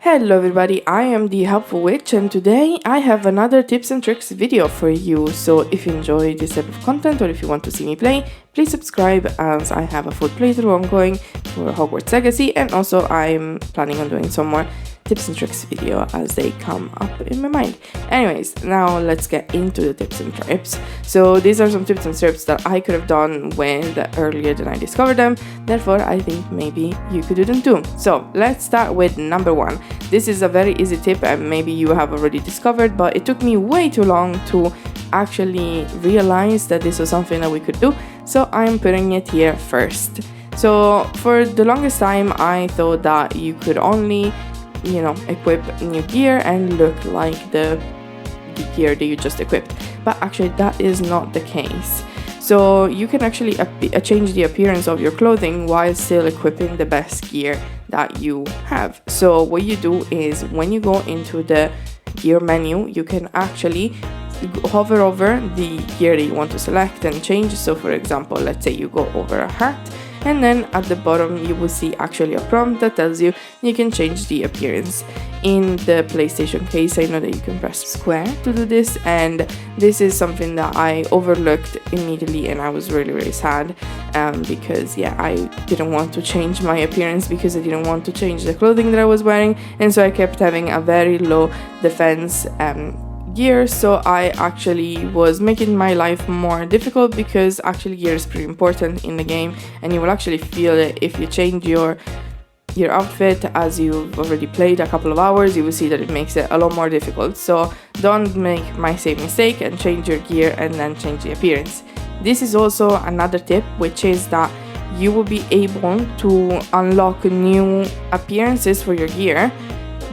Hello everybody, I am the Helpful Witch and today I have another tips and tricks video for you. So if you enjoy this type of content or if you want to see me play, please subscribe as I have a full playthrough ongoing for Hogwarts Legacy, and also I'm planning on doing some more tips and tricks video as they come up in my mind. Anyways, now let's get into the tips and tricks. So these are some tips and tricks that I could have done with earlier than I discovered them, therefore I think maybe you could do them too. So let's start with number one. This is a very easy tip and maybe you have already discovered, but it took me way too long to actually realize that this was something that we could do, so I'm putting it here first. So for the longest time I thought that you could only equip new gear and look like the gear that you just equipped, but actually that is not the case. So you can actually change the appearance of your clothing while still equipping the best gear that you have. So what you do is when you go into the gear menu, you can actually hover over the gear that you want to select and change. So for example, let's say you go over a hat, and then at the bottom you will see actually a prompt that tells you can change the appearance. In the PlayStation case, I know that you can press square to do this, and this is something that I overlooked immediately and I was really sad because I didn't want to change my appearance because I didn't want to change the clothing that I was wearing, and so I kept having a very low defense gear. So I actually was making my life more difficult because actually gear is pretty important in the game, and you will actually feel it if you change your outfit. As you've already played a couple of hours, you will see that it makes it a lot more difficult. So don't make my same mistake and change your gear and then change the appearance. This is also another tip, which is that you will be able to unlock new appearances for your gear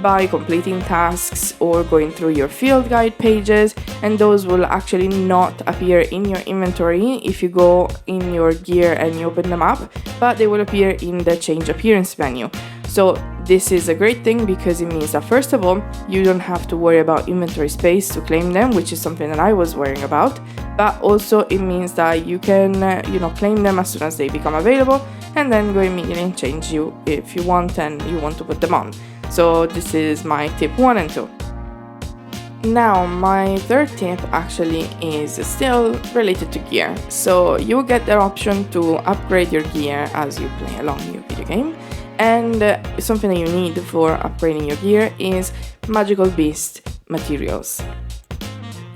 by completing tasks or going through your field guide pages, and those will actually not appear in your inventory if you go in your gear and you open them up, but they will appear in the change appearance menu. So this is a great thing because it means that first of all, you don't have to worry about inventory space to claim them, which is something that I was worrying about, but also it means that you can claim them as soon as they become available and then go immediately and change you if you want and you want to put them on. So this is my tip 1 and 2. Now my third tip actually is still related to gear. So you get the option to upgrade your gear as you play along your video game, and something that you need for upgrading your gear is magical beast materials.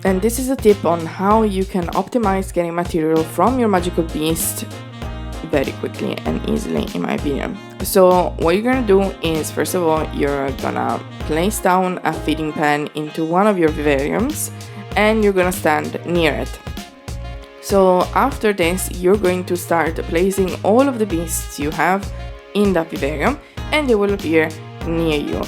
And this is a tip on how you can optimize getting material from your magical beast very quickly and easily, in my opinion. So what you're gonna do is, first of all, you're gonna place down a feeding pen into one of your vivariums and you're gonna stand near it. So after this, you're going to start placing all of the beasts you have in that vivarium and they will appear near you.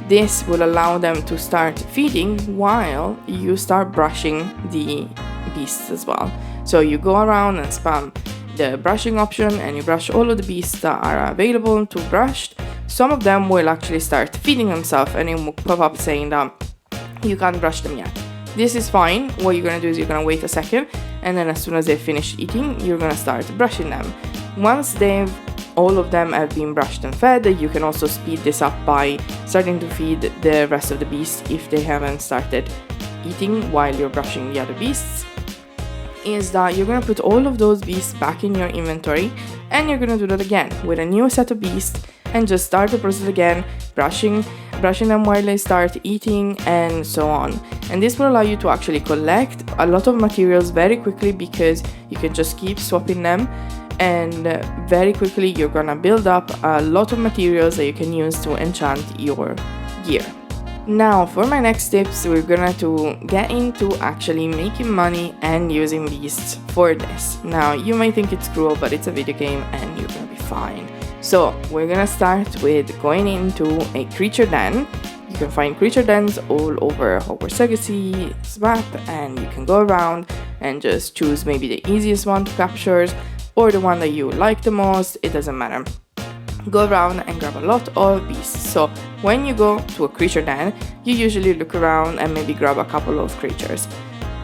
This will allow them to start feeding while you start brushing the beasts as well. So you go around and spam the brushing option and you brush all of the beasts that are available to brush. Some of them will actually start feeding themselves and it will pop up saying that you can't brush them yet. This is fine. What you're gonna do is you're gonna wait a second, and then as soon as they finish eating, you're gonna start brushing them. Once all of them have been brushed and fed, you can also speed this up by starting to feed the rest of the beasts if they haven't started eating while you're brushing the other beasts. Is that you're gonna put all of those beasts back in your inventory and you're gonna do that again with a new set of beasts and just start the process again, brushing them while they start eating and so on. And this will allow you to actually collect a lot of materials very quickly because you can just keep swapping them, and very quickly you're gonna build up a lot of materials that you can use to enchant your gear. Now for my next tips, we're gonna get into actually making money and using beasts for this. Now you might think it's cruel, but it's a video game and you're gonna be fine. So we're gonna start with going into a creature den. You can find creature dens all over Hogwarts Legacy map, and you can go around and just choose maybe the easiest one to capture or the one that you like the most, it doesn't matter. Go around and grab a lot of beasts. So when you go to a creature den, you usually look around and maybe grab a couple of creatures,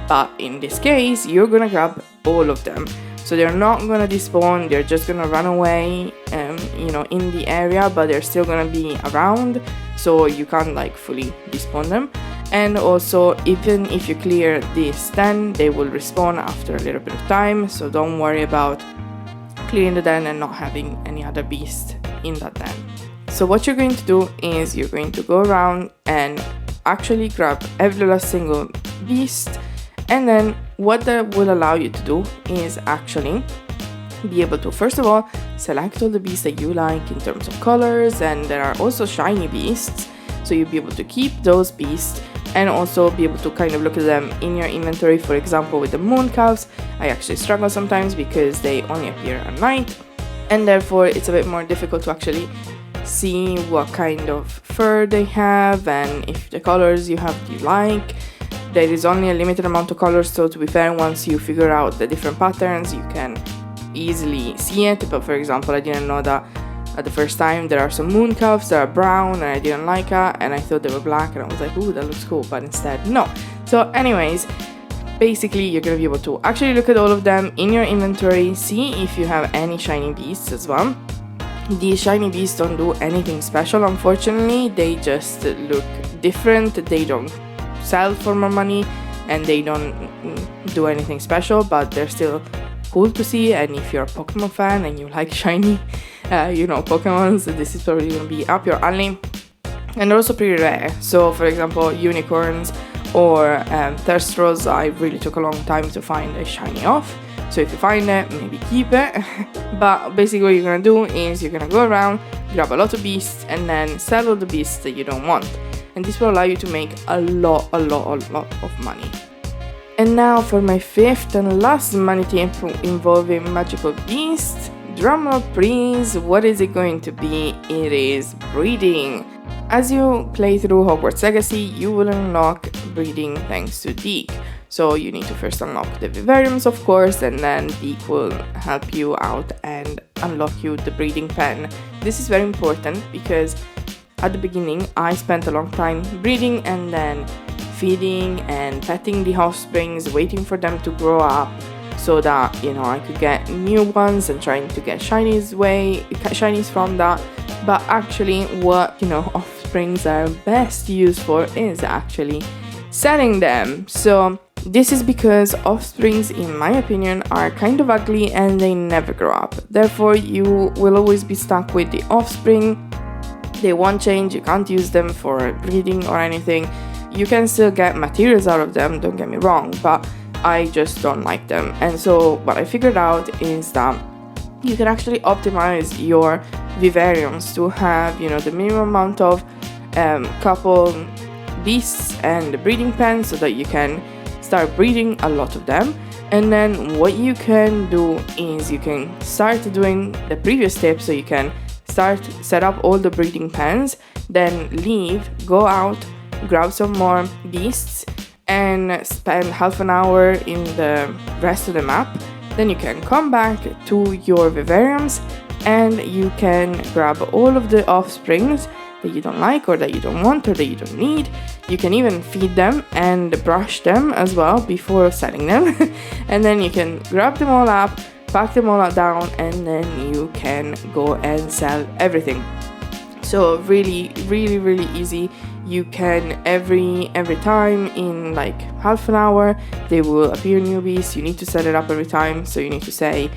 but in this case you're gonna grab all of them. So they're not gonna despawn, they're just gonna run away in the area, but they're still gonna be around. so you can't like fully despawn them. And also, even if you clear this den, they will respawn after a little bit of time, so don't worry about clearing the den and not having any other beast in that den. So what you're going to do is you're going to go around and actually grab every last single beast, and then what that will allow you to do is actually be able to, first of all, select all the beasts that you like in terms of colors, and there are also shiny beasts, so you'll be able to keep those beasts and also be able to kind of look at them in your inventory. For example, with the moon calves, I actually struggle sometimes because they only appear at night, and therefore it's a bit more difficult to actually see what kind of fur they have and if the colors you like. There is only a limited amount of colors, so to be fair, once you figure out the different patterns, you can easily see it. But for example, I didn't know that at the first time there are some moon calves that are brown, and I didn't like it, and I thought they were black, and I was like, ooh, that looks cool, but instead no. So anyways, basically you're gonna be able to actually look at all of them in your inventory, see if you have any shiny beasts as well. These shiny beasts don't do anything special, unfortunately. They just look different, they don't sell for more money, and they don't do anything special, but they're still cool to see. And if you're a Pokemon fan and you like shiny Pokemons, this is probably gonna be up your alley. And they're also pretty rare, so for example, unicorns or Thurstros, I really took a long time to find a shiny off. So if you find it, maybe keep it. But basically what you're gonna do is you're gonna go around, grab a lot of beasts, and then sell all the beasts that you don't want. And this will allow you to make a lot of money. And now for my fifth and last money tip involving magical beasts. Drumroll please, what is it going to be? It is breeding. As you play through Hogwarts Legacy, you will unlock breeding thanks to Deke. So you need to first unlock the vivariums, of course, and then Deke will help you out and unlock you the breeding pen. This is very important because at the beginning I spent a long time breeding and then feeding and petting the offsprings, waiting for them to grow up so that, I could get new ones and trying to get shinies from that. But actually what, offsprings are best used for is actually selling them. So this is because offsprings, in my opinion, are kind of ugly and they never grow up. Therefore, you will always be stuck with the offspring. They won't change, you can't use them for breeding or anything. You can still get materials out of them, don't get me wrong, but I just don't like them. And so what I figured out is that you can actually optimize your vivariums to have, the minimum amount of couple beasts and the breeding pen so that you can start breeding a lot of them. And then what you can do is you can start doing the previous step, so you can set up all the breeding pens, then leave, go out, grab some more beasts and spend half an hour in the rest of the map. Then you can come back to your vivariums and you can grab all of the offsprings that you don't like or that you don't want or that you don't need. You can even feed them and brush them as well before selling them. And then you can grab them all up, pack them all down, and then you can go and sell everything. So really easy. You can every time in like half an hour they will appear newbies. You need to set it up every time, so you need to say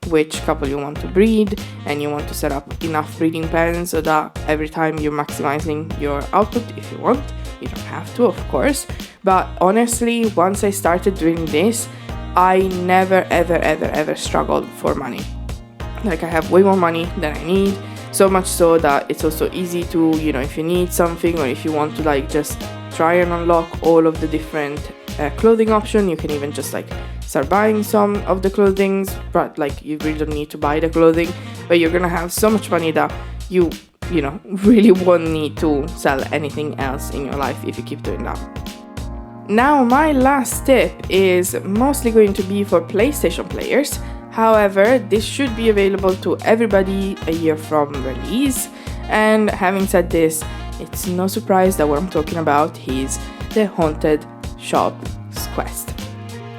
which couple you want to breed, and you want to set up enough breeding pens so that every time you're maximizing your output. If you want, you don't have to, of course, but honestly, once I started doing this, I never ever struggled for money. Like, I have way more money than I need, so much so that it's also easy to, if you need something or if you want to like just try and unlock all of the different clothing option, you can even just like start buying some of the clothings, but like you really don't need to buy the clothing, but you're gonna have so much money that you really won't need to sell anything else in your life if you keep doing that. Now, my last tip is mostly going to be for PlayStation players. However, this should be available to everybody a year from release. And having said this, it's no surprise that what I'm talking about is the Haunted Shop's quest.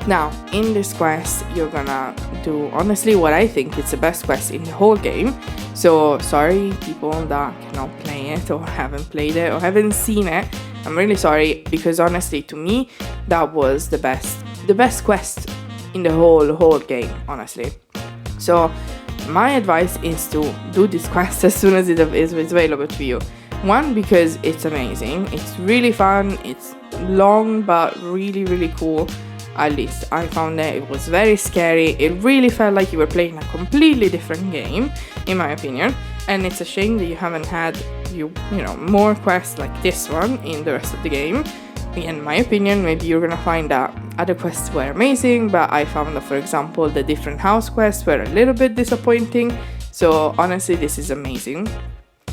Now, in this quest, you're gonna do, honestly, what I think is the best quest in the whole game. So, sorry, people that cannot play it, or haven't played it, or haven't seen it. I'm really sorry, because honestly, to me, that was the best quest in the whole game, honestly. So, my advice is to do this quest as soon as it is available to you. One, because it's amazing, it's really fun, it's long, but really, really cool. At least I found that it was very scary. It really felt like you were playing a completely different game, in my opinion. And it's a shame that you haven't had more quests like this one in the rest of the game. In my opinion, maybe you're gonna find that other quests were amazing, but I found that, for example, the different house quests were a little bit disappointing. So honestly, this is amazing.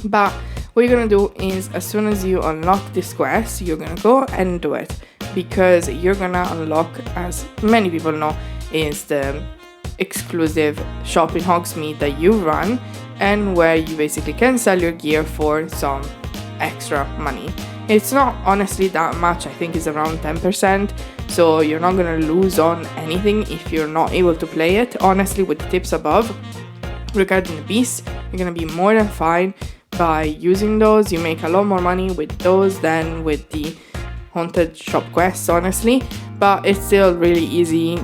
But what you're gonna do is, as soon as you unlock this quest, you're gonna go and do it, because you're gonna unlock, as many people know, is the exclusive shop in Hogsmeade that you run, and where you basically can sell your gear for some extra money. It's not honestly that much, I think it's around 10%, so you're not gonna lose on anything if you're not able to play it. Honestly, with the tips above regarding the beasts, you're gonna be more than fine by using those. You make a lot more money with those than with the haunted shop quests, honestly, but it's still really easy,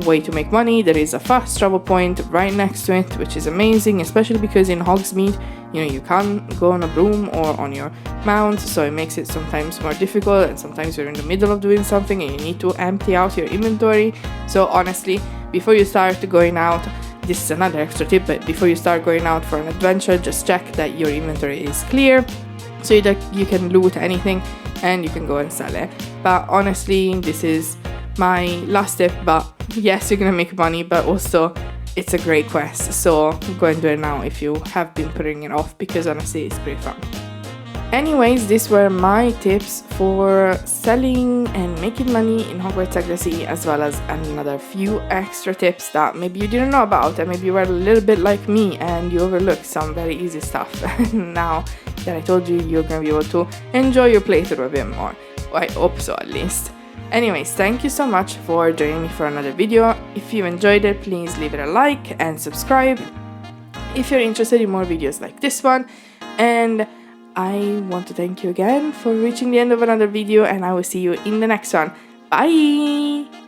way to make money. There is a fast travel point right next to it, which is amazing, especially because in Hogsmeade, you can't go on a broom or on your mount, so it makes it sometimes more difficult, and sometimes you're in the middle of doing something and you need to empty out your inventory. So honestly, before you start going out, this is another extra tip, but before you start going out for an adventure, just check that your inventory is clear so that you can loot anything and you can go and sell it. But honestly, this is my last tip, but yes, you're gonna make money, but also it's a great quest, so go and do it now if you have been putting it off, because honestly it's pretty fun. Anyways, these were my tips for selling and making money in Hogwarts Legacy, as well as another few extra tips that maybe you didn't know about, and maybe you were a little bit like me and you overlooked some very easy stuff. Now that I told you, you're gonna be able to enjoy your playthrough a bit more. Well, I hope so, at least. Anyways, thank you so much for joining me for another video. If you enjoyed it, please leave it a like and subscribe if you're interested in more videos like this one. And I want to thank you again for reaching the end of another video, and I will see you in the next one. Bye!